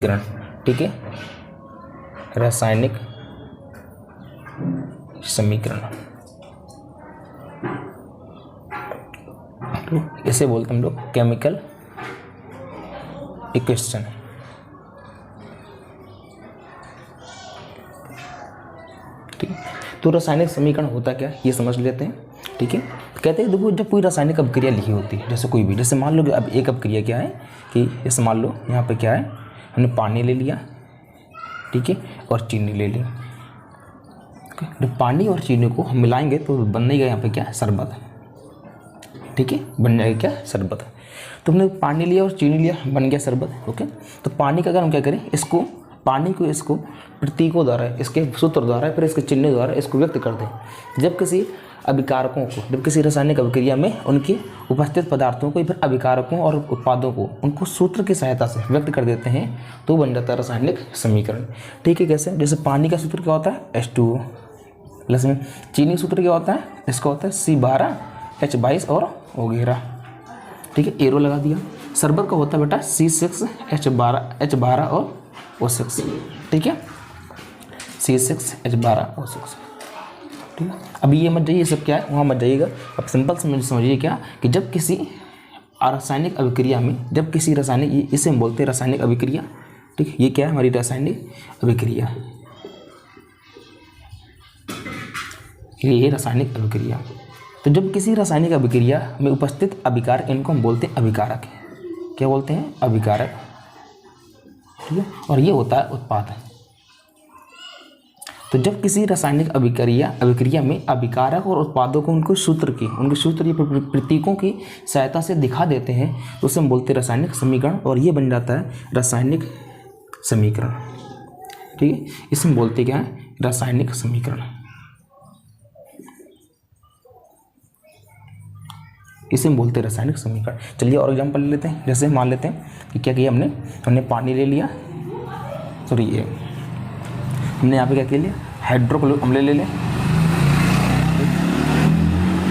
समीकरण, ठीक है, रासायनिक समीकरण, तो इसे बोलते हैं हम लोग केमिकल इक्वेशन। ठीक है, तो रासायनिक समीकरण होता क्या ये समझ लेते हैं। ठीक है, कहते हैं देखो जब कोई रासायनिक अभिक्रिया लिखी होती है, जैसे कोई भी, जैसे मान लो कि अब एक अभिक्रिया क्या है कि जैसे मान लो यहाँ पे क्या है, हमने पानी ले लिया, ठीक है, और चीनी ले ली। जब पानी और चीनी को हम मिलाएंगे तो बनेगा यहाँ पे क्या, शरबत। ठीक है, बन जाएगा क्या, शरबत। तो हमने पानी लिया और चीनी लिया, बन गया शरबत। ओके, तो पानी का अगर हम क्या करें, इसको पानी को इसको प्रतीकों द्वारा, इसके सूत्र द्वारा, फिर इसके चिन्ह द्वारा इसको व्यक्त कर दें। जब किसी अभिकारकों को, जब किसी रासायनिक अभिक्रिया में उनकी उपस्थित पदार्थों को, फिर अभिकारकों और उत्पादों को उनको सूत्र की सहायता से व्यक्त कर देते हैं तो बन जाता है रासायनिक समीकरण। ठीक है, कैसे, जैसे पानी का सूत्र क्या होता है, H2O, प्लस में चीनी सूत्र क्या होता है, इसका होता है C12H22 और वगैरह। ठीक है, एरो लगा दिया। शरबत का होता है बेटा C6H12 और O6। ठीक है, C6H12O6। ठीक है, अभी ये मत जाइए, सब क्या है वहाँ मत जाइएगा। अब सिंपल समझिए क्या कि जब किसी रासायनिक अभिक्रिया में, जब किसी रासायनिक, इसे हम बोलते हैं रासायनिक अभिक्रिया। ठीक है, ये क्या है हमारी रासायनिक अभिक्रिया, ये रासायनिक अभिक्रिया। तो जब किसी रासायनिक अभिक्रिया में उपस्थित अभिकारक, इनको हम बोलते हैं अभिकारक। क्या बोलते हैं, अभिकारक। ठीक है, और ये होता है उत्पाद। तो जब किसी रासायनिक अभिक्रिया में अभिकारक और उत्पादों को उनके सूत्र या प्रतीकों की सहायता से दिखा देते हैं तो उसे हम बोलते हैं रासायनिक समीकरण, और ये बन जाता है रासायनिक समीकरण। ठीक है, इसे हम बोलते क्या है, रासायनिक समीकरण। इसे हम बोलते हैं रासायनिक समीकरण। चलिए और एग्जाम्पल ले लेते हैं। जैसे मान लेते हैं कि क्या किया हमने पानी ले लिया, सॉरी ये हमने यहाँ पे क्या किया लिया, हाइड्रोक्लोरिक अम्ल ले लें,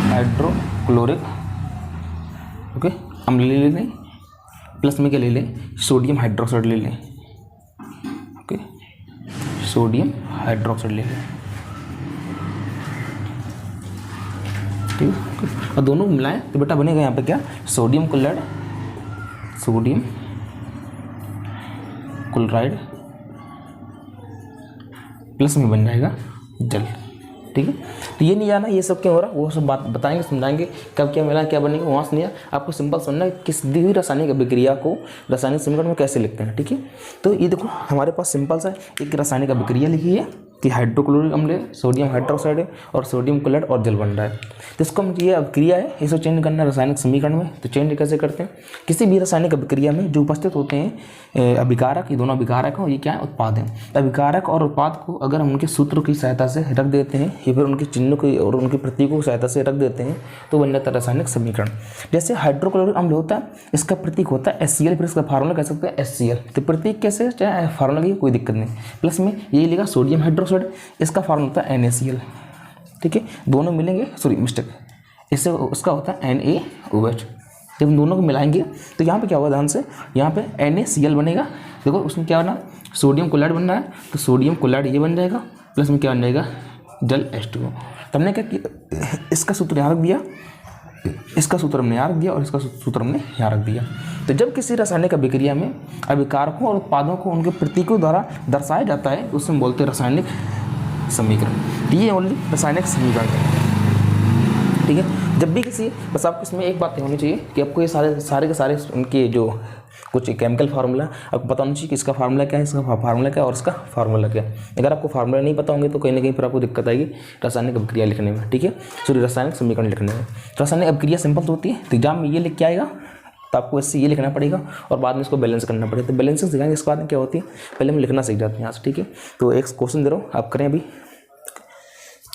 हाइड्रोक्लोरिक ओके अम्ल ले लें, प्लस में क्या ले लें, सोडियम हाइड्रोक्साइड ले लें। ओके, सोडियम हाइड्रोक्साइड ले लें। ठीक है, और दोनों मिलाएं तो बेटा बनेगा यहाँ पे क्या, सोडियम क्लोराइड प्लस में बन जाएगा जल। ठीक है, तो ये नहीं जाना ये सब क्यों हो रहा, वो सब बात बताएंगे, समझाएंगे कब क्या मिला, क्या बनेगा, वहाँ से नहीं। आपको सिंपल समझना है किस दी हुई रासायनिक अभिक्रिया को रासायनिक समीकरण में कैसे लिखते हैं। ठीक है, तो ये देखो हमारे पास सिंपल सा एक रासायनिक अभिक्रिया लिखी है कि हाइड्रोक्लोरिक अम्ल, सोडियम हाइड्रोक्साइड है और सोडियम क्लोराइड और जल बन रहा है। तो इसको हम ये अभिक्रिया है, इसको चेंज करना है रासायनिक समीकरण में। तो चेंज कैसे करते हैं, किसी भी रासायनिक अभिक्रिया में जो उपस्थित होते हैं अभिकारक, ये दोनों अभिकारक हैं, ये क्या है, उत्पाद हैं। अभिकारक और उत्पाद को अगर हम उनके सूत्र की सहायता से रख देते हैं या फिर उनके चिन्ह की और उनके प्रतीकों की सहायता से रख देते हैं तो बन जाता है रासायनिक समीकरण। जैसे हाइड्रोक्लोरिक अम्ल होता है, इसका प्रतीक होता है HCl, फिर इसका फार्मूला कह सकते हैं HCl। तो प्रतीक कैसे, चाहे फार्मूला की कोई दिक्कत नहीं। प्लस में ये लिखा सोडियम हाइड्रोक्साइड, इसका फार्मूला होता है NaCl। ठीक है, दोनों मिलेंगे, सॉरी मिस्टेक, इससे उसका होता है NaOH। जब हम दोनों को मिलाएंगे तो यहाँ पे क्या होगा, ध्यान से, यहाँ पे NaCl बनेगा। देखो उसमें क्या बना, सोडियम क्लोराइड बनना है, तो सोडियम क्लोराइड ये बन जाएगा, प्लस में क्या बन जाएगा, जल H2O। तो हमने क्या किया, इसका सूत्र यहाँ रख दिया, इसका सूत्र हमने यहाँ रख दिया और इसका सूत्र हमने यहाँ रख दिया। तो जब किसी रासायनिक अभिक्रिया में अभिकारकों और उत्पादों को उनके प्रतीकों द्वारा दर्शाया जाता है तो उसमें बोलते हैं रासायनिक समीकरण। ये ओनली रासायनिक समीकरण है। ठीक है, जब भी किसी, बस आपको इसमें एक बात होनी चाहिए कि आपको ये सारे के सारे उनके जो कुछ केमिकल फार्मूला आपको पता होना चाहिए कि इसका फार्मूला क्या है, इसका फार्मूला क्या है और इसका फार्मूला क्या है। अगर आपको फार्मूला नहीं पता होंगे तो कहीं ना कहीं पर आपको दिक्कत आएगी रासायनिक अभिक्रिया लिखने में। ठीक है, सॉरी रासायनिक समीकरण लिखने में। रासायनिक अभिक्रिया सिंपल तो होती है, तो एग्जाम में ये लिख के आएगा तो आपको इससे ये लिखना पड़ेगा और बाद में इसको बैलेंस करना पड़ेगा। तो बैलेंसिंग सिखाएंगे, इसके बाद में क्या होती है, पहले हम लिखना सीख जाते हैं यहाँ से। ठीक है, तो एक क्वेश्चन दे रहा हूँ, आप करें, अभी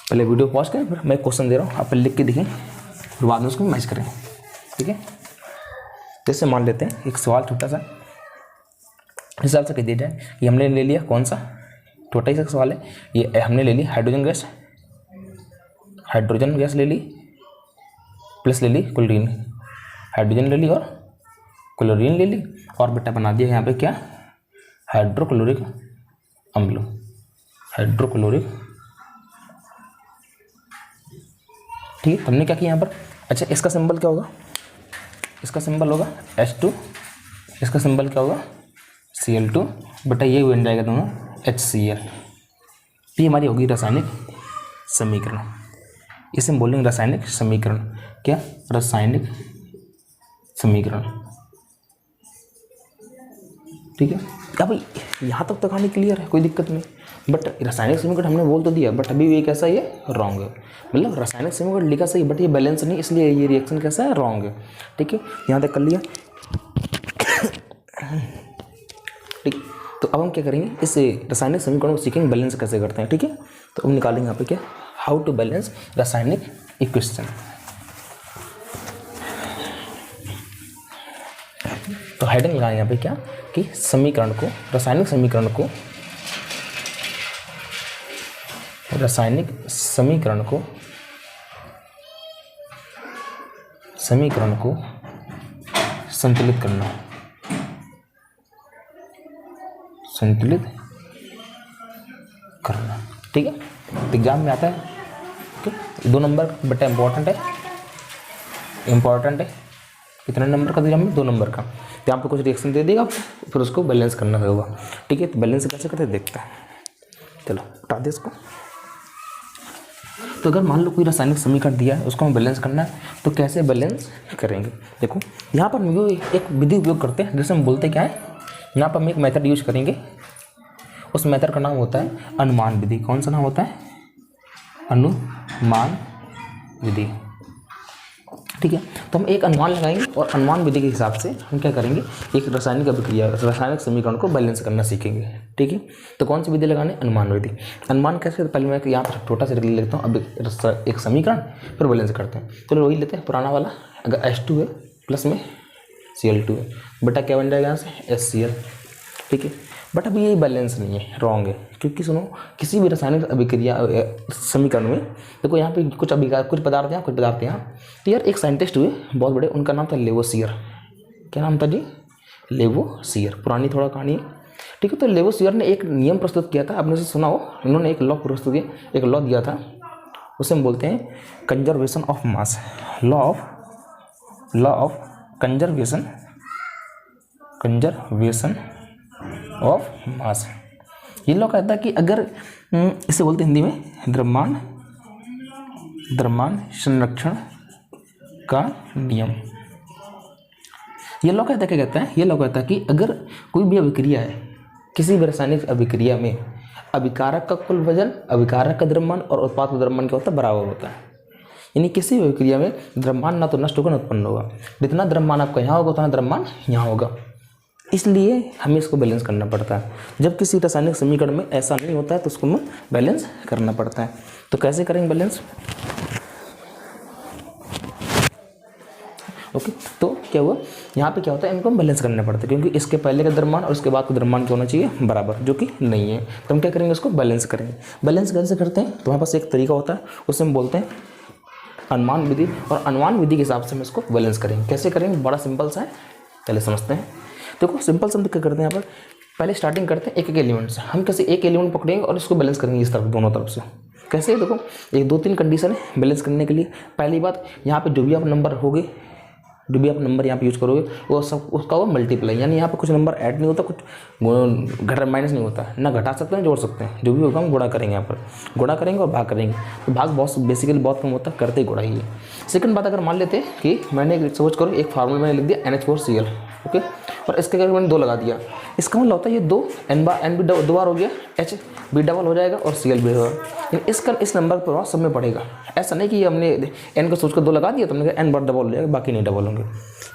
पहले वीडियो पॉज करें, फिर मैं क्वेश्चन दे रहा हूँ, आप पहले लिख के दिखें, फिर बाद में उसको मैच करें। ठीक है, जैसे मान लेते हैं एक सवाल छोटा सा हिसाब से कह दिया जाए कि हमने ले लिया, कौन सा छोटा ही सा सवाल है ये, हमने ले ली हाइड्रोजन गैस ले ली, प्लस ले ली क्लोरीन, हाइड्रोजन ले ली और क्लोरीन ले ली, और बेटा बना दिया यहाँ पे क्या, हाइड्रोक्लोरिक अम्ल, हाइड्रोक्लोरिक, ठीक है। हमने क्या किया यहाँ पर, अच्छा इसका सिंबल क्या होगा, इसका सिंबल होगा H2, इसका सिंबल क्या होगा Cl2 बटा ये बन जाएगा दोनों HCl। ये हमारी होगी रासायनिक समीकरण, इसे हम बोलेंगे रासायनिक समीकरण। क्या, रासायनिक समीकरण, ठीक है। अब यहाँ तक तो कहानी क्लियर है, कोई दिक्कत नहीं। बट रासायनिक समीकरण हमने बोल तो दिया, बट अभी ये कैसा है, ये रॉन्ग है। मतलब रासायनिक समीकरण लिखा सही बट ये बैलेंस नहीं, इसलिए ये रिएक्शन कैसा है, रॉन्ग है। ठीक है, यहाँ तक कर लिया। ठीक, तो अब हम क्या करेंगे, इस रासायनिक समीकरण को सीखेंगे बैलेंस कैसे करते हैं। ठीक है, तो हम निकालेंगे यहाँ पे क्या, हाउ टू बैलेंस रासायनिक इक्वेशन। तो हेडिंग लगाएंगे यहाँ पे क्या, कि समीकरण को, रासायनिक समीकरण को, रासायनिक समीकरण को, समीकरण को संतुलित करना, संतुलित करना। ठीक है, एग्जाम में आता है। ठीक, 2 नंबर बटा इम्पोर्टेंट है, इम्पोर्टेंट है। कितने नंबर का दिया हमने, 2 नंबर का। तो यहाँ पे कुछ रिएक्शन दे देगा, फिर उसको बैलेंस करना होगा। ठीक है, तो बैलेंस कैसे करते हैं देखते हैं। चलो हटा दे इसको। तो अगर मान लो कोई रासायनिक समीकरण दिया है, उसको हमें बैलेंस करना है, तो कैसे बैलेंस करेंगे। देखो यहाँ पर हम एक विधि उपयोग करते हैं, जैसे हम बोलते क्या है, यहाँ पर हम एक मेथड यूज करेंगे। उस मेथड का नाम होता है अनुमान विधि। कौन सा नाम होता है, अनुमान विधि। ठीक है, तो हम एक अनुमान लगाएंगे और अनुमान विधि के हिसाब से हम क्या करेंगे, एक रासायनिक अभिक्रिया, रासायनिक समीकरण को बैलेंस करना सीखेंगे। ठीक है, तो कौन सी विधि लगाने, अनुमान विधि। अनुमान कैसे, पहले मैं यहाँ पर छोटा सा लिख लेता हूँ। अब एक समीकरण फिर बैलेंस करते हैं। चलो वही लेते हैं पुराना वाला। अगर H2 है प्लस में Cl2 है, बेटा क्या बन जाएगा यहाँ से HCl। ठीक है, बट अभी ये बैलेंस नहीं है, रॉन्ग है। क्योंकि सुनो, किसी भी रासायनिक अभिक्रिया समीकरण में देखो यहाँ पे कुछ पदार्थ यहाँ, कुछ पदार्थ यहाँ। तो यार एक साइंटिस्ट हुए बहुत बड़े, उनका नाम था लेवोसियर। क्या नाम था जी, लेवोसियर। पुरानी थोड़ा कहानी है। ठीक है, तो लेवोसियर ने एक नियम प्रस्तुत किया था, आपने से सुना हो। उन्होंने एक लॉ प्रस्तुत किया, एक लॉ दिया था, उसे हम बोलते हैं conservation of mass, law of conservation of mass. ये लॉ कहता है कि अगर इसे बोलते हैं हिंदी में द्रव्यमान संरक्षण का नियम। ये लॉ कहता है, क्या कहता है, ये लॉ कहता है कि अगर कोई भी अभिक्रिया है, किसी भी रासायनिक अभिक्रिया में अभिकारक का कुल वजन, अभिकारक का द्रव्यमान और उत्पाद का द्रव्यमान क्या होता है, बराबर होता है। यानी किसी भी अभिक्रिया में द्रव्यमान ना तो नष्ट होगा ना उत्पन्न होगा। जितना द्रव्यमान आपका यहाँ होगा उतना द्रव्यमान यहाँ होगा। इसलिए हमें इसको बैलेंस करना पड़ता है। जब किसी रासायनिक समीकरण में ऐसा नहीं होता है तो उसको हमें बैलेंस करना पड़ता है। तो कैसे करेंगे बैलेंस, ओके। तो क्या हुआ, यहाँ पे क्या होता है, इनको हम बैलेंस करना पड़ता है, क्योंकि इसके पहले का द्रव्यमान और इसके बाद का द्रव्यमान क्या होना चाहिए, बराबर, जो कि नहीं है। तो हम क्या करेंगे, उसको बैलेंस करेंगे। बैलेंस कैसे करते हैं, तो हमारे पास एक तरीका होता है, उसे हम बोलते हैं अनुमान विधि। और अनुमान विधि के हिसाब से हम इसको बैलेंस करेंगे। कैसे करेंगे, बड़ा सिंपल सा है, चलिए समझते हैं। देखो सिंपल सा हम क्या करते हैं, यहाँ पर पहले स्टार्टिंग करते हैं एक एक एलिमेंट से। हम कैसे एक एलिमेंट पकड़ेंगे और इसको बैलेंस करेंगे इस तरफ, दोनों तरफ से। कैसे, देखो एक 2-3 कंडीशन है बैलेंस करने के लिए। पहली बात, यहाँ पे जो भी आप नंबर होगे, जो भी आप नंबर यहाँ पे यूज़ करोगे, वो सब उसका वो मल्टीप्लाई, यानी यहाँ पे कुछ नंबर ऐड नहीं होता, कुछ घटा माइनस नहीं होता, ना घटा सकते हैं जोड़ सकते हैं। जो भी होगा हम गुणा करेंगे, यहाँ पर गुणा करेंगे और भाग करेंगे। तो भाग बहुत बेसिकली बहुत कम होता है, करते ही गुणा ही है। सेकंड बात, अगर मान लेते हैं कि मैंने सपोज करो एक फार्मूला मैंने लिख दिया NH4Cl, ओके, और इसके अगर मैंने 2 लगा दिया, इसका मतलब होता है ये 2 N भी 2 बार हो गया, H भी डबल हो जाएगा और Cl भी होगा। इसका इस नंबर पर सब में पड़ेगा। ऐसा नहीं कि हमने N को सोच कर 2 लगा दिया तो हमने कहा N बार डबल हो जाएगा, बाकी नहीं डबल होंगे।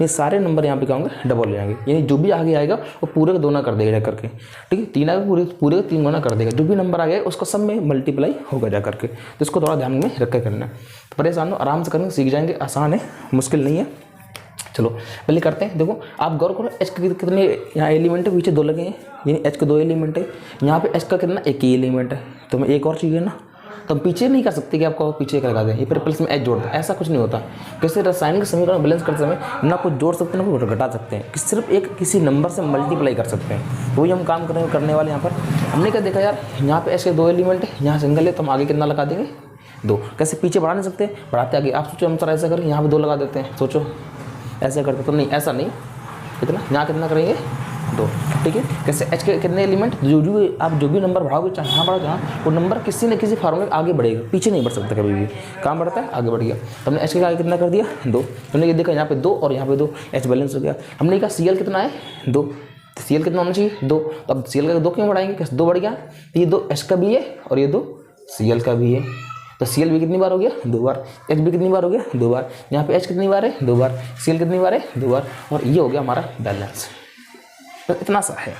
ये सारे नंबर यहाँ पे क्या होंगे, डबल हो जाएंगे। यानी जो भी आगे आएगा वो पूरे का 2 गुना कर देगा जा करके। ठीक है, 3 आगे पूरे का 3 गुना कर देगा। जो भी नंबर आ गया उसका सब में मल्टीप्लाई होगा जा करके। तो इसको थोड़ा ध्यान में रख कर करना है। तो परेशान हो, आराम से करेंगे, सीख जाएंगे, आसान है, मुश्किल नहीं है। चलो पहले करते हैं। देखो आप गौर करो, H के कितने यहाँ एलिमेंट है, पीछे 2 लगे हैं, यानी H के 2 एलिमेंट है। यहाँ पे H का कितना, एक ही एलिमेंट है, तो हमें एक और चाहिए ना। तो हम पीछे नहीं कर सकते कि आपको पीछे लगा दें, ये फिर प्लस में एच जोड़ दें, ऐसा कुछ नहीं होता। कैसे रासायनिक समीकरण बैलेंस करते समय ना कुछ जोड़ सकते हैं ना कुछ घटा सकते हैं, कि सिर्फ एक किसी नंबर से मल्टीप्लाई कर सकते हैं। वही हम काम करने वाले यहाँ पर। हमने क्या देखा यार, यहाँ पे एच के 2 एलिमेंट है, यहाँ सिंगल है, तो हम आगे कितना लगा देंगे 2। कैसे पीछे बढ़ा नहीं सकते, बढ़ाते आगे। आप सोचो हम सर ऐसा करें, यहाँ पे 2 लगा देते हैं, सोचो ऐसा करते तो नहीं, ऐसा नहीं, कितना यहाँ कितना करेंगे 2, ठीक है। कैसे एच के कितने एलिमेंट, आप जो भी नंबर बढ़ाओगे चाहे यहाँ बढ़ाओ जहाँ, वो नंबर किसी न किसी फार्मूले आगे बढ़ेगा, पीछे नहीं बढ़ सकता कभी भी। कहाँ बढ़ता है, आगे बढ़ गया। तो हमने एच के आगे कितना कर दिया 2, हमने ये देखा यहाँ पे 2 और यहाँ पे 2, एच बैलेंस हो गया। हमने कहा सी एल कितना है 2, तो सी एल कितना होना चाहिए 2, तो अब सी एल का 2 क्यों बढ़ाएंगे, कैसे 2 बढ़ गया, तो ये 2 एच का भी है और ये 2 सी एल का भी है। तो सी एल भी कितनी बार हो गया 2 बार, एच भी कितनी बार हो गया 2 बार, यहाँ पे एच कितनी बार है 2 बार, सी एल कितनी बार है 2 बार, और ये हो गया हमारा बैलेंस। तो इतना सा है,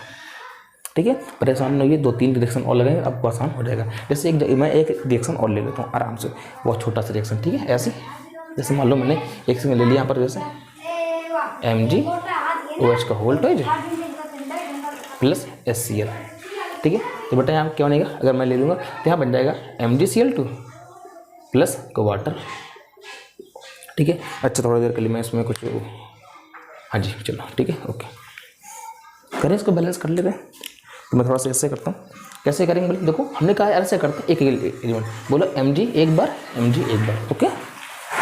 ठीक है। परेशान नहीं होइए, 2-3 रिएक्शन और लगेंगे, आपको आसान हो जाएगा। जैसे मैं एक रिएक्शन और ले लेता हूँ आराम से, बहुत छोटा सा रिएक्शन, ठीक है। ऐसे जैसे मान लो मैंने एक से ले लिया यहाँ पर, जैसे MgOH का वोल्टेज प्लस HCl, ठीक है। तो बेटा यहाँ क्या बनेगा, अगर मैं ले लूँगा तो यहाँ बन जाएगा MgCl2 प्लस वाटर, ठीक है। अच्छा थोड़ी देर के लिए मैं इसमें कुछ, हाँ जी चलो ठीक है, ओके। करें इसको बैलेंस कर लेते हैं। तो मैं थोड़ा सा ऐसे करता हूँ, कैसे करेंगे बोले, देखो हमने कहा ऐसे करते हैं, एक एलिमेंट बोलो Mg एक बार, Mg एक बार, ओके,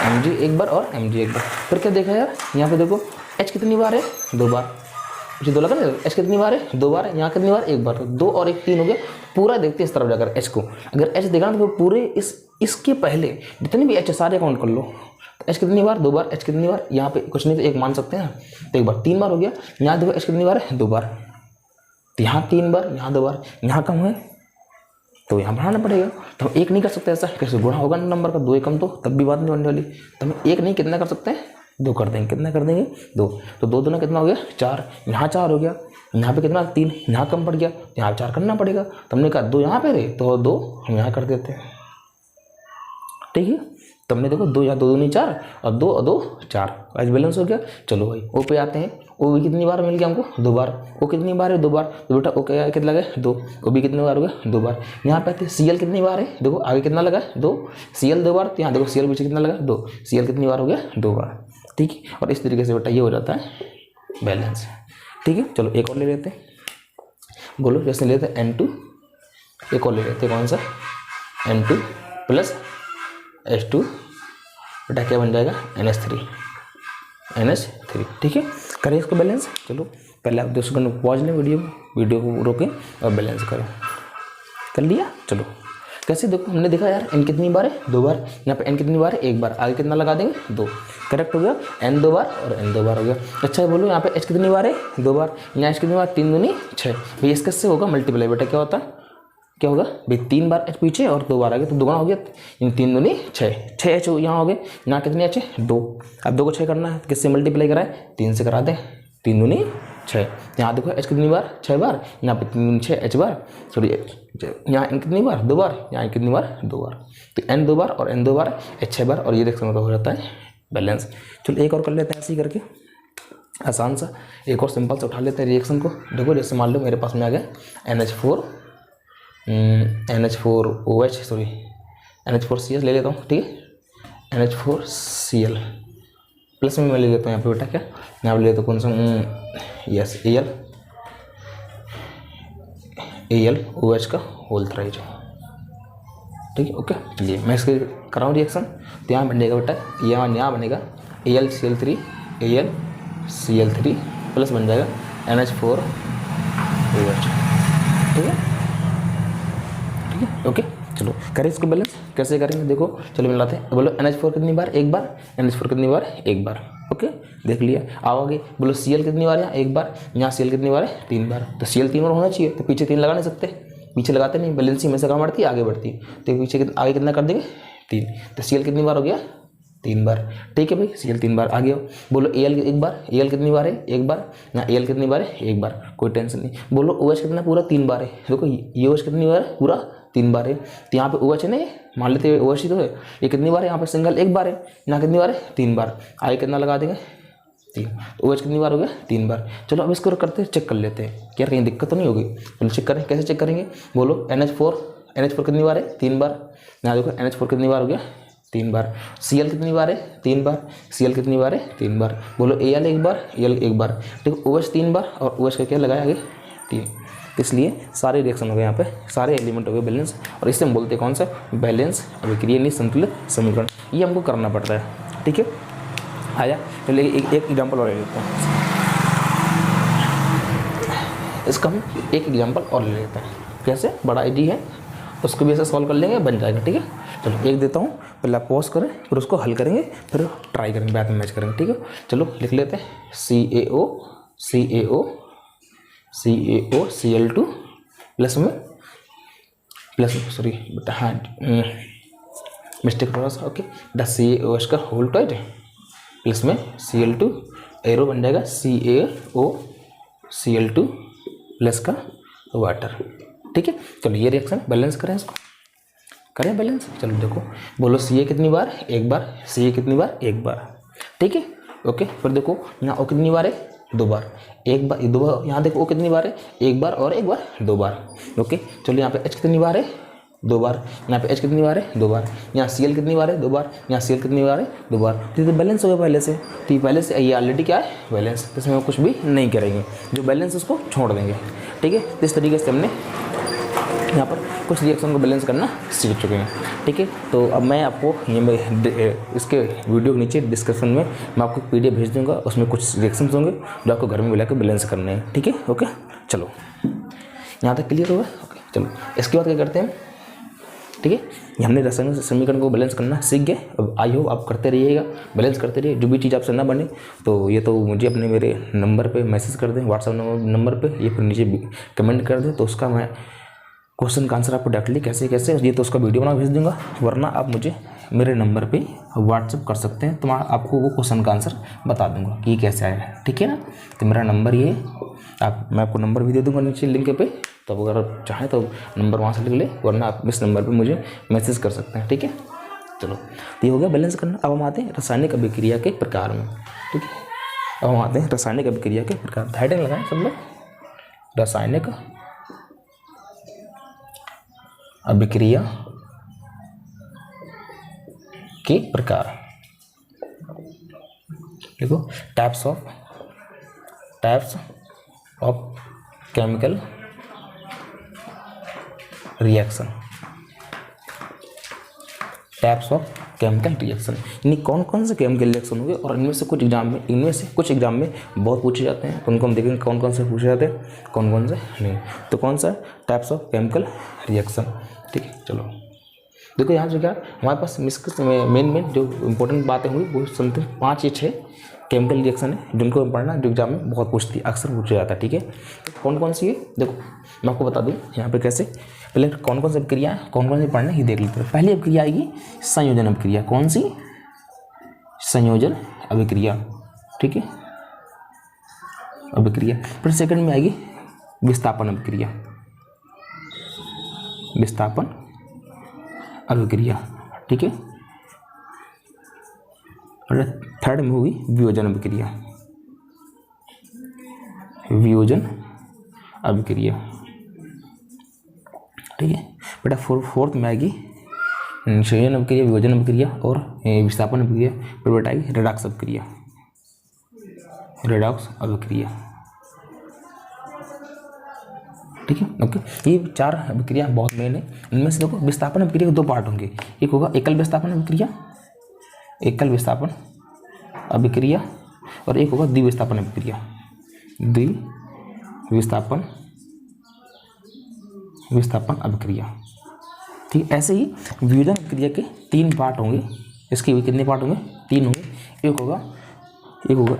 Mg एक बार और Mg एक बार। फिर क्या देखा यार, यहाँ पे देखो H कितनी बार है 2 बार, मुझे 2 लगा ना, H कितनी बार है 2 बार, यहाँ कितनी बार 1 बार, तो 2 और 1 3 हो गया। पूरा देखते हैं इस तरफ जाकर H को, अगर H देखा ना तो पूरे इसके पहले जितने भी H सारे काउंट कर लो, तो H कितनी बार 2 बार, H कितनी बार, यहाँ पे कुछ नहीं तो 1 मान सकते हैं, तो 1 बार 3 बार हो गया। यहाँ देखो H कितनी बार है 2 बार, तो यहाँ 3 बार, यहाँ 2 बार, यहाँ कम है तो यहाँ बढ़ाना पड़ेगा। तो हम 1 नहीं कर सकते, ऐसा कैसे गुणा होगा नंबर का, 2 कम तो तब भी बात नहीं बनने वाली। तो हम 1 नहीं कितना कर सकते हैं 2 कर देंगे, कितना कर देंगे 2, तो 2 दूना कितना हो गया 4, यहाँ 4 हो गया, यहाँ पे कितना 3, यहाँ कम पड़ गया, यहाँ 4 करना पड़ेगा। तो हमने कहा 2 यहाँ पे रहे तो 2 हम यहाँ कर देते हैं, ठीक है। तो हमने देखो 2 यहाँ 2 दूनी 4 और 2 और 2 4, आज बैलेंस हो गया। चलो भाई ओ पे आते हैं, ओ भी कितनी बार मिल गया हमको 2 बार, ओ कितनी बार है 2 बार, तो बेटा ओ क्या कितना लगा 2, ओ भी कितनी बार हो गया 2 बार। यहाँ पे आते सी एल कितनी बार है, देखो आगे कितना लगा 2, सी एल 2 बार, तो यहाँ देखो सी एल पीछे कितना लगा 2, सी एल कितनी बार हो गया 2 बार, ठीक है। और इस तरीके से बेटा ये हो जाता है बैलेंस, ठीक है। चलो एक और ले लेते हैं, बोलो जैसे लेते हैं N2, एक और ले लेते हैं, कौन सा N2 प्लस H2, बेटा क्या बन जाएगा NH3, ठीक है। करें इसको बैलेंस। चलो पहले आप 2 सेकंड पॉज लें, वीडियो को रोकें और बैलेंस करें। कर लिया, चलो कैसे देखो, हमने देखा यार N कितनी बार है 2 बार, यहाँ पे N कितनी बार है 1 बार, आगे कितना लगा देंगे 2, करेक्ट हो गया। N 2 बार और N 2 बार हो गया। अच्छा बोलो यहाँ पे H कितनी बार है 2 बार, यहाँ H कितनी बार 3 दूनी 6, भाई इसके से होगा मल्टीप्लाई, बेटा क्या होता है क्या होगा भाई 3 बार H पीछे और 2 बार आगे, तो दुगना हो गया, इन 3 दूनी 6 H यहाँ हो गए, यहाँ कितने H है 2, अब 2 को 6 करना है तो किससे मल्टीप्लाई कराए 3 से करा दें, 3 दूनी 6। यहाँ देखो H कितनी बार 6 बार, यहाँ पे 3 दूनी 6 H बार, सॉरी यहाँ N कितनी बार 2 बार, यहाँ कितनी बार 2 बार, तो N 2 बार और N 2 बार H 6 बार, और ये देख सकते हो जाता है बैलेंस। चलो एक और कर लेते हैं ऐसे ही करके, आसान सा एक और सिंपल से उठा लेते हैं रिएक्शन को। देखो जैसे मान लो मेरे पास में आ गया NH4OH, सॉरी NH4Cl ले लेता हूँ, ठीक है। NH4Cl प्लस में मैं ले लेता हूँ यहाँ पे बेटा क्या, यहाँ पे ले लेता हूँ कौन सा, यस AlOH का होल थ्राइज, ठीक है, ओके। चलिए मैं इसके कराऊँ रिएक्शन, तो यहाँ बनेगा बेटा, यहाँ बनेगा AlCl3 प्लस बन जाएगा NH4OH, ठीक है, ओके। चलो करें इसको बैलेंस, कैसे करेंगे देखो, चलो मिलाते हैं। बोलो NH4 कितनी बार 1 बार, NH4 कितनी बार 1 बार, ओके देख लिया। आओ आगे बोलो Cl कितनी बार, यहाँ 1 बार, यहाँ Cl कितनी बार है 3 बार, तो Cl 3 बार होना चाहिए, तो पीछे 3 लगा नहीं सकते, पीछे लगाते नहीं, बैलेंस ही में से कहाँ बढ़ती है आगे बढ़ती है, तो पीछे आगे कितना कर देंगे 3, तो Cl कितनी बार हो गया 3 बार, ठीक है भाई Cl 3 बार आ गया। बोलो Al 1 बार, Al कितनी बार है 1 बार, यहाँ Al कितनी बार है 1 बार, कोई टेंशन नहीं। बोलो OH कितना पूरा 3 बार है, देखो ये OH कितनी बार है पूरा 3 बार है, तो यहाँ पे OH है नहीं, मान लेते हैं OH ही तो है, ये कितनी बार है यहाँ पे सिंगल 1 बार है, यहाँ कितनी बार है 3 बार, आगे कितना लगा देंगे 3, तो OH कितनी बार हो गया 3 बार। चलो अब इसको करते हैं, चेक कर लेते हैं क्या कहीं दिक्कत तो नहीं होगी। चलो चेक करें, कैसे चेक करेंगे, बोलो NH4 NH4 कितनी बार है? 3 बार। यहाँ देखो NH4 कितनी बार हो गया? 3 बार। Cl कितनी बार है? 3 बार। Cl कितनी बार है? 3 बार। बोलो Al एक बार, Al एक बार। देखो OH 3 बार और OH का क्या लगाया आगे? 3। इसलिए सारे रिएक्शन हो गए यहाँ पे, सारे एलिमेंट हो गए बैलेंस, और इससे हम बोलते हैं कौन सा? बैलेंस अभिक्रिया संतुलित समीकरण। ये हमको करना पड़ता है, ठीक है। आया, चलिए एक एग्जाम्पल और ले लेते हैं। इसका हम एक एग्जाम्पल और ले लेते हैं। कैसे? बड़ा इजी है, उसको भी ऐसे सॉल्व कर लेंगे, बन जाएगा, ठीक है। चलो एक देता हूँ, पहले आप पॉज करें, फिर उसको हल करेंगे, फिर ट्राई करेंगे, बाद में मैच करेंगे, ठीक है। चलो लिख लेते हैं। CaO Cl2 प्लस में सॉरी बेटा, हाँ मिस्टेक थोड़ा सा, ओके। द CaOH का होल टॉइड प्लस में Cl2 एरो बन जाएगा CaO Cl2 प्लस का वाटर, ठीक है। चलो ये रिएक्शन बैलेंस करें, इसको करें बैलेंस। चलो देखो, बोलो Ca कितनी बार? एक बार। Ca कितनी बार? एक बार, ठीक है, ओके। फिर देखो यहाँ O कितनी बार है? 2 बार। एक बार, 2 बार। यहाँ देखो O कितनी बार है? एक बार और एक बार, 2 बार, ओके। चलो यहाँ पे H कितनी बार है? 2 बार। यहाँ पे H कितनी बार है? 2 बार। यहाँ Cl कितनी बार है? 2 बार। यहाँ Cl कितनी बार है? 2 बार। तो बैलेंस हो गया पहले से, तो पहले से ये ऑलरेडी क्या है? बैलेंस। इसमें हम कुछ भी नहीं करेंगे, जो बैलेंस उसको छोड़ देंगे, ठीक है। इस तरीके से हमने यहाँ पर कुछ रिएक्शन को बैलेंस करना सीख चुके हैं, ठीक है। तो अब मैं आपको इसके वीडियो के नीचे डिस्क्रिप्शन में मैं आपको PDF भेज दूँगा, उसमें कुछ रिएक्शंस होंगे जो आपको घर में मिला के बैलेंस करने हैं, ठीक है, ओके। चलो यहाँ तक क्लियर होगा, ओके। चलो इसके बाद क्या करते हैं, ठीक है। हमने रासायनिक समीकरण को बैलेंस करना सीख गए। अब आई होप आप करते रहिएगा, बैलेंस करते रहिए। जो भी चीज़ आपसे ना बने तो ये तो मुझे अपने मेरे नंबर पे मैसेज कर दें, व्हाट्सएप नंबर पे, ये फिर नीचे कमेंट कर दें, तो उसका मैं क्वेश्चन का आंसर आपको डायरेक्टली कैसे ये तो उसका वीडियो बना भेज दूंगा, वरना आप मुझे मेरे नंबर पे व्हाट्सएप कर सकते हैं, तो मैं आपको वो क्वेश्चन का आंसर बता दूंगा कि कैसे आया है, ठीक है ना। तो मेरा नंबर ये मैं आपको नंबर भी दे दूंगा नीचे लिंक पे, तो अगर आप चाहें तो नंबर वहाँ से लिख ले, वरना आप इस नंबर पर मुझे मैसेज कर सकते हैं, ठीक है। चलो ये हो गया बैलेंस करना। अब हम आते हैं रासायनिक अभिक्रिया के प्रकार में, ठीक है। अब हम आते हैं रासायनिक अभिक्रिया के प्रकार। हेडिंग लगाएं सब लोग, रासायनिक अभिक्रिया के प्रकार। देखो, types of chemical reaction, types of chemical reaction, यानी कौन कौन से केमिकल रिएक्शन होंगे, और इनमें से कुछ एग्जाम में बहुत पूछे जाते हैं, उनको हम देखेंगे कौन कौन से पूछे जाते हैं, कौन कौन से नहीं। तो कौन सा? टाइप्स ऑफ केमिकल रिएक्शन, ठीक है। चलो देखो यहाँ से क्या हमारे पास मेन जो इंपॉर्टेंट बातें हुई वो समथिंग 5 या 6 केमिकल रिएक्शन है जिनको पढ़ना, जो एग्जाम में बहुत पूछती है, अक्सर पूछा जाता है, ठीक है। तो कौन कौन सी है देखो मैं आपको बता दूँ यहाँ पे कैसे, पहले कौन कौन सी अभिक्रिया है, कौन कौन सी पढ़ना है ये देख लेते हैं। पहली अभिक्रिया आएगी संयोजन अभिक्रिया। कौन सी? संयोजन अभिक्रिया, ठीक है, अभिक्रिया। फिर सेकंड में आएगी विस्थापन अभिक्रिया, विस्थापन अभिक्रिया, ठीक है। और थर्ड में होगी वियोजन अभिक्रिया, वियोजन अभिक्रिया, ठीक है बेटा। फोर्थ में आएगी संयोजन अभिक्रिया, वियोजन अभिक्रिया और विस्थापन अभिक्रिया। फिर बेटा आएगी रेडॉक्स अभिक्रिया, रेडॉक्स अभिक्रिया, ठीक है, ओके। ये 4 अभिक्रिया बहुत मेन है। इनमें से देखो विस्थापन अभिक्रिया के 2 पार्ट होंगे, एक होगा एकल विस्थापन अभिक्रिया, एकल विस्थापन अभिक्रिया, और एक होगा द्विविस्थापन अभिक्रिया, विस्थापन अभिक्रिया, ठीक। ऐसे ही वियोजन अभिक्रिया के 3 पार्ट होंगे। इसके भी कितने पार्ट होंगे? 3 होंगे। एक होगा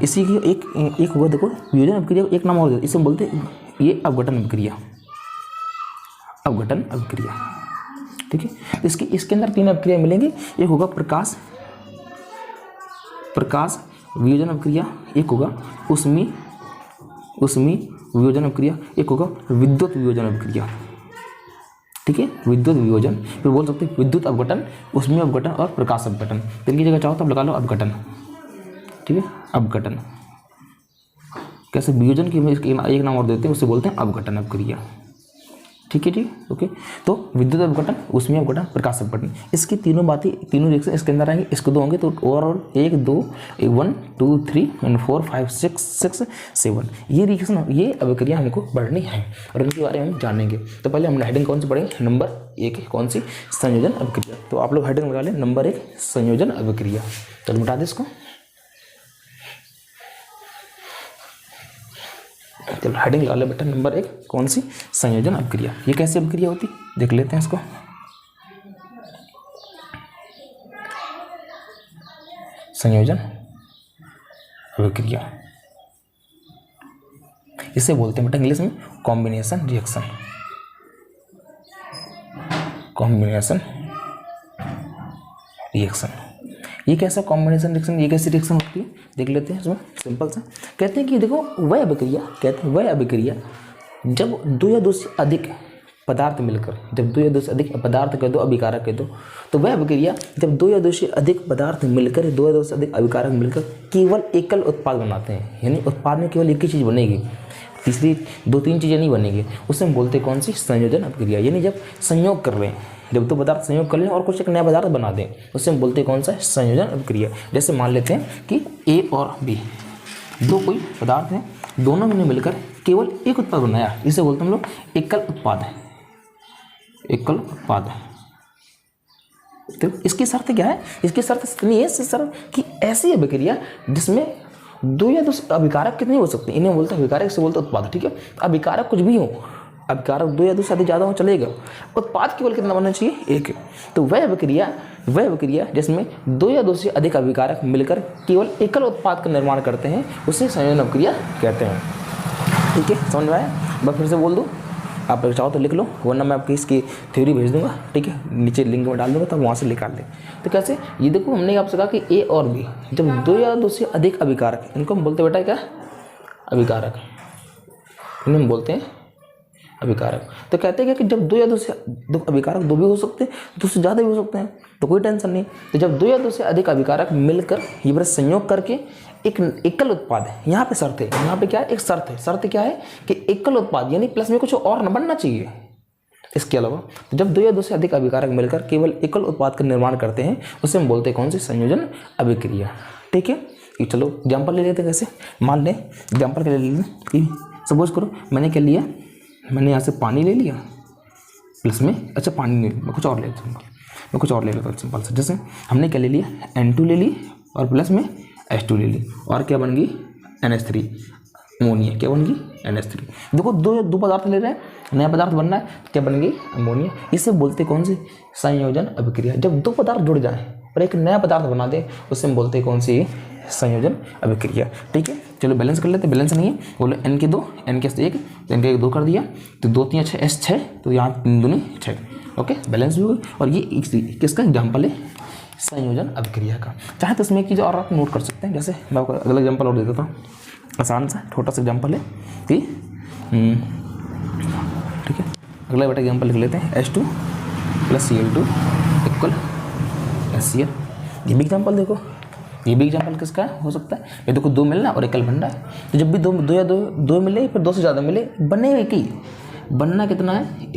इसी की एक होगा देखो वियोजन अभिक्रिया को एक नाम और देते, इसे बोलते हैं ये अवघटन अभिक्रिया, अवघटन अभिक्रिया, ठीक है। इसके अंदर 3 अभिक्रिया मिलेंगी। एक होगा प्रकाश वियोजन अभिक्रिया, एक होगा उष्मी वियोजन अभिक्रिया, एक होगा विद्युत वियोजन अभिक्रिया, ठीक है, विद्युत वियोजन। फिर बोल सकते हैं विद्युत अवघटन, उष्मी अवघटन और प्रकाश अवघटन। तो इनकी जगह चाहो तो लगा लो अवघटन, ठीक है, अवघटन। कैसे? वियोजन की एक नाम और देते हैं, उसे बोलते हैं अवघटन अभिक्रिया, ठीक है जी, ओके। तो विद्युत अपघटन, ऊष्मीय अपघटन, प्रकाश अपघटन, इसकी तीनों बातें, तीनों रिएक्शन इसके अंदर आएंगे। इसको 2 होंगे तो ओवरऑल 1 2 1 2 3 4 5 6 7 ये रिएक्शन, ये अभिक्रिया हमको पढ़नी है और इनके बारे में हम जानेंगे। तो पहले हम हेडिंग कौन सी पढ़ेंगे? नंबर 1 कौन सी? संयोजन अभिक्रिया। तो आप लोग हेडिंग लगा लें नंबर 1 संयोजन अभिक्रिया। चलो मिटा दे इसको। चलो हेडिंग लगा ले बेटा नंबर 1 कौन सी? संयोजन अभिक्रिया। ये कैसी अभिक्रिया होती देख लेते हैं इसको। संयोजन अभिक्रिया इसे बोलते हैं बेटा इंग्लिश में कॉम्बिनेशन रिएक्शन। कॉम्बिनेशन रिएक्शन, ये कैसा कॉम्बिनेशन रिएक्शन, ये कैसी रिएक्शन होती है देख लेते हैं इसमें। सिंपल सा कहते हैं कि देखो वह अभिक्रिया, कहते हैं वह अभिक्रिया जब 2 या 2 से अधिक पदार्थ मिलकर, जब 2 या 2 से अधिक पदार्थ कह दो, अभिकारक कह दो, तो वह अभिक्रिया जब 2 या 2 से अधिक पदार्थ मिलकर, 2 या 2 से अधिक अभिकारक मिलकर केवल एकल उत्पाद बनाते हैं, यानी उत्पाद में केवल एक ही चीज़ बनेगी, तीसरी 2-3 चीज़ें नहीं बनेगी, उसे हम बोलते हैं कौन सी? संयोजन अभिक्रिया। यानी जब संयोग कर रहे हैं, जब 2 पदार्थ संयोग कर लें और कुछ एक नया पदार्थ बना दें, उसे हम बोलते हैं कौन सा? संयोजन अभिक्रिया। जैसे मान लेते हैं कि ए और बी 2 कोई पदार्थ हैं, दोनों ने मिलकर केवल एक उत्पाद बनाया, इसे बोलते हैं हम लोग एकल उत्पाद है। एकल उत्पाद है। तो इसकी शर्त क्या है? इसकी शर्त ये सर कि ऐसी अभिक्रिया जिसमें 2 या 2 अभिकारक कितने हो सकते हैं, इन्हें बोलते हैं अभिकारक, से बोलते हैं उत्पाद। ठीक है, अभिकारक कुछ भी हो, अभिकारक 2 या 2 से ज़्यादा हो चलेगा, उत्पाद केवल कितना बनना चाहिए? एक। तो वह अभिक्रिया जिसमें 2 या 2 से अधिक अभिकारक मिलकर केवल एकल उत्पाद का निर्माण करते हैं, उसे संयोजन अभिक्रिया कहते हैं। ठीक है, समझ में आया? मैं फिर से बोल दूँ, आप चाहो तो लिख लो, वरना मैं आपकी इसकी थ्योरी भेज दूंगा। ठीक है, नीचे लिंक में डाल दूंगा, तो वहाँ से निकाल लें। तो कैसे? ये देखो हमने आपसे कहा कि ए और बी जब 2 या 2 से अधिक अभिकारक, इनको हम बोलते हैं बेटा क्या? अभिकारक, इन्हें हम बोलते हैं अभिकारक। तो कहते हैं कि जब 2 या 2 से अभिकारक 2 भी हो सकते हैं, 2 से ज़्यादा भी हो सकते हैं, तो कोई टेंशन नहीं। तो जब 2 या 2 से अधिक अभिकारक मिलकर ये बड़ा संयोग करके एक एकल उत्पाद है, यहाँ पे शर्त है, यहाँ पे क्या है? एक शर्त है। शर्त क्या है? कि एकल उत्पाद, यानी प्लस में कुछ और न बनना चाहिए इसके अलावा। तो जब 2 या 2 से अधिक अभिकारक मिलकर केवल एकल उत्पाद का निर्माण करते हैं, उसे हम बोलते हैं कौन सी? संयोजन अभिक्रिया। ठीक है, ये चलो एग्जाम्पल ले लेते हैं। कैसे? मान लें एग्जाम्पल के ले लें कि सपोज करो मैंने क्या लिया, मैंने यहाँ से पानी ले लिया प्लस में, अच्छा पानी नहीं, मैं कुछ और ले लेता हूँ, मैं कुछ और ले लेता हूँ सिंपल से। जैसे हमने क्या ले लिया? N2 ले ली और प्लस में H2 ले ली, और क्या बन गई? NH3 ammonia. क्या बन गई? NH3। देखो 2 पदार्थ ले रहे हैं, नया पदार्थ बनना है, क्या बन गई? अमोनिया। इसे बोलते कौन सी? संयोजन अभिक्रिया। जब 2 पदार्थ जुड़ जाएं और एक नया पदार्थ बना दे, उसे हम बोलते हैं कौन सी? संयोजन अभिक्रिया। ठीक है, चलो बैलेंस कर लेते हैं। बैलेंस नहीं है, बोलो N के 2, N के 1, तो N के 2 कर दिया, तो 2 3 6 S 6, तो यहाँ 3 दूनी 6। ओके, बैलेंस भी हो गई। और ये किसका एग्जाम्पल है? संयोजन अभिक्रिया का। चाहे तो इसमें एक चीज़ और आप नोट कर सकते हैं। जैसे मैं आपको अगला एग्जाम्पल और दे देता हूँ, आसान सा छोटा सा एग्जाम्पल है कि ठीक है, अगला बेटा एग्जाम्पल लिख लेते हैं H2 + Cl2 = HCl। ये भी एग्जाम्पल देखो, ये भी एग्जाम्पल किसका हो सकता है? ये देखो 2 मिलना और एकल बनना है, तो जब भी 2 मिले, फिर 2 से ज़्यादा मिले, बने एक ही, बनना कितना है?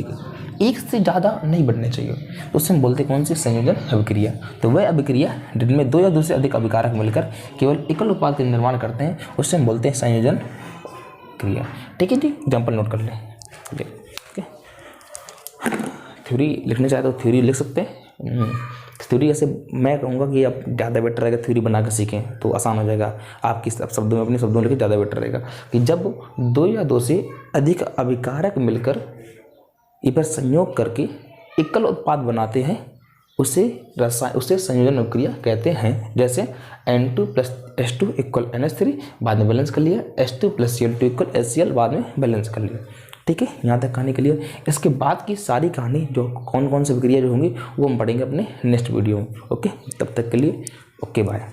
एक से ज़्यादा नहीं बनने चाहिए, तो उससे हम बोलते हैं कौन सी? संयोजन अभिक्रिया। तो वह अभिक्रिया जिनमें 2 या 2 से अधिक अभिकारक मिलकर केवल एकल उत्पाद का निर्माण करते हैं, उससे हम बोलते हैं संयोजन क्रिया। ठीक है जी, एग्जाम्पल नोट कर लें। ठीक है, थ्योरी लिखने चाहे तो थ्योरी लिख सकते हैं। थ्योरी ऐसे मैं कहूँगा कि आप ज़्यादा बेटर रहेगा, थ्योरी बना कर सीखें तो आसान हो जाएगा आपकी शब्दों में, अपने शब्दों में लिखे ज़्यादा बेटर रहेगा। कि जब 2 या 2 से अधिक अभिकारक मिलकर इस पर संयोग करके एकल उत्पाद बनाते हैं, उसे संयोजन अभिक्रिया कहते हैं। जैसे N2 + H2 = NH3, बाद में बैलेंस कर लिया, H2 + Cl2 = HCl, बाद में बैलेंस कर लिया। ठीक है, यहाँ तक कहानी क्लियर। इसके बाद की सारी कहानी जो कौन कौन सी अभिक्रिया जो होंगी वो हम पढ़ेंगे अपने नेक्स्ट वीडियो में। ओके, तब तक के लिए ओके बाय।